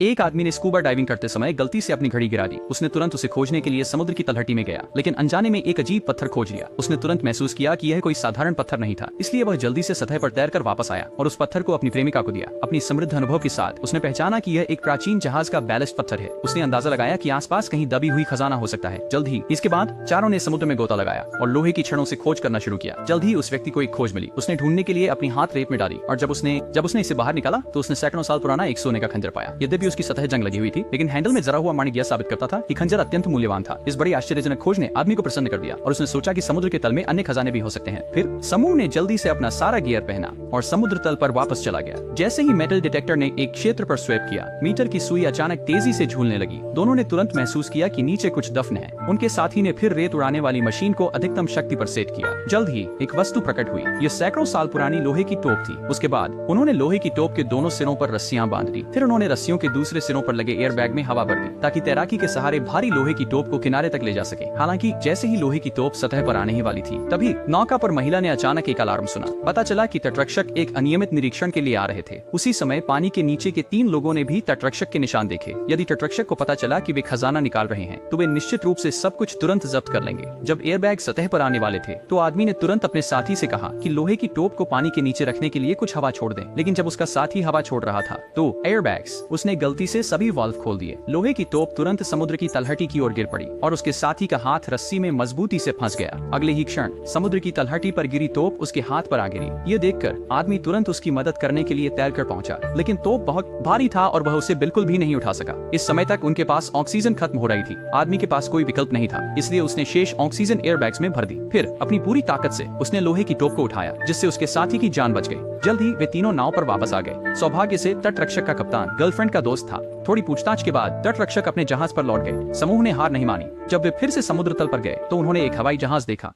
एक आदमी ने स्कूबा डाइविंग करते समय गलती से अपनी घड़ी गिरा दी। उसने तुरंत उसे खोजने के लिए समुद्र की तलहटी में गया, लेकिन अनजाने में एक अजीब पत्थर खोज लिया। उसने तुरंत महसूस किया कि यह कोई साधारण पत्थर नहीं था, इसलिए वह जल्दी से सतह पर तैरकर वापस आया और उस पत्थर को अपनी प्रेमिका को दिया। अपनी समृद्ध अनुभव के साथ उसने पहचाना कि यह एक प्राचीन जहाज का बैलेस्ट पत्थर है। उसने अंदाजा लगाया कि आसपास कहीं दबी हुई खजाना हो सकता है। जल्द ही इसके बाद चारों ने समुद्र में गोता लगाया और लोहे की छड़ों से खोज करना शुरू किया। जल्द ही उस व्यक्ति को एक खोज मिली। उसने ढूंढने के लिए अपनी हाथ रेत में डाली और जब उसने इसे बाहर निकाला तो उसने सैकड़ों साल पुराना एक सोने का खंजर पाया। यद्यपि उसकी सतह जंग लगी हुई थी, लेकिन हैंडल में जरा हुआ माणिक यह साबित करता था कि खंजर अत्यंत मूल्यवान था। इस बड़ी आश्चर्यजनक खोज ने आदमी को प्रसन्न कर दिया और उसने सोचा कि समुद्र के तल में अन्य खजाने भी हो सकते हैं। फिर समूह ने जल्दी से अपना सारा गियर पहना और समुद्र तल पर वापस चला गया। जैसे ही मेटल डिटेक्टर ने एक क्षेत्र पर स्वेप किया, मीटर की सुई अचानक तेजी से झूलने लगी। दोनों ने तुरंत महसूस किया कि नीचे कुछ दफन है। उनके साथी ने फिर रेत उड़ाने वाली मशीन को अधिकतम शक्ति पर सेट किया। जल्द ही एक वस्तु प्रकट हुई। यह सैकड़ों साल पुरानी लोहे की टोप थी। उसके बाद उन्होंने लोहे की टोप के दोनों सिरों पर रस्सियां बांध दी। फिर उन्होंने रस्सियों के दूसरे सिरों पर लगे एयर बैग में हवा भर दी ताकि तैराकी के सहारे भारी लोहे की टोप को किनारे तक ले जा सके। हालांकि जैसे ही लोहे की टोप सतह पर आने ही वाली थी, तभी नौका पर महिला ने अचानक एक अलार्म सुना। पता चला कि तटरक्षक एक अनियमित निरीक्षण के लिए आ रहे थे। उसी समय पानी के नीचे के 3 लोगों ने भी तटरक्षक के निशान देखे। यदि तटरक्षक को पता चला कि वे खजाना निकाल रहे हैं, तो वे निश्चित रूप से सब कुछ तुरंत जब्त कर लेंगे। जब एयरबैग सतह पर आने वाले थे, तो आदमी ने तुरंत अपने साथी से कहा कि लोहे की टोप को पानी के नीचे रखने के लिए कुछ हवा छोड़ दें। लेकिन जब उसका साथी हवा छोड़ रहा था, तो एयरबैग्स उसने गलती से सभी वाल्व खोल दिए। लोहे की टोप तुरंत समुद्र की तलहटी की ओर गिर पड़ी और उसके साथी का हाथ रस्सी में मजबूती से फंस गया। अगले ही क्षण समुद्र की तलहटी पर गिरी तोप उसके हाथ पर आ गिरी। ये देखकर आदमी तुरंत उसकी मदद करने के लिए तैरकर पहुंचा, लेकिन तोप बहुत भारी था और वह उसे बिल्कुल भी नहीं उठा सका। इस समय तक उनके पास ऑक्सीजन खत्म हो रही थी। आदमी के पास कोई विकल्प नहीं था, इसलिए उसने शेष ऑक्सीजन एयरबैग्स में भर दी। फिर अपनी पूरी ताकत से उसने लोहे की टोप को उठाया, जिससे उसके साथी की जान बच गई। जल्द ही वे तीनों नाव पर वापस आ गए। सौभाग्य से तटरक्षक का कप्तान गर्लफ्रेंड का दोस्त था। थोड़ी पूछताछ के बाद तटरक्षक अपने जहाज पर लौट गए। समूह ने हार नहीं मानी। जब वे फिर से समुद्र तल पर गए, तो उन्होंने एक हवाई जहाज देखा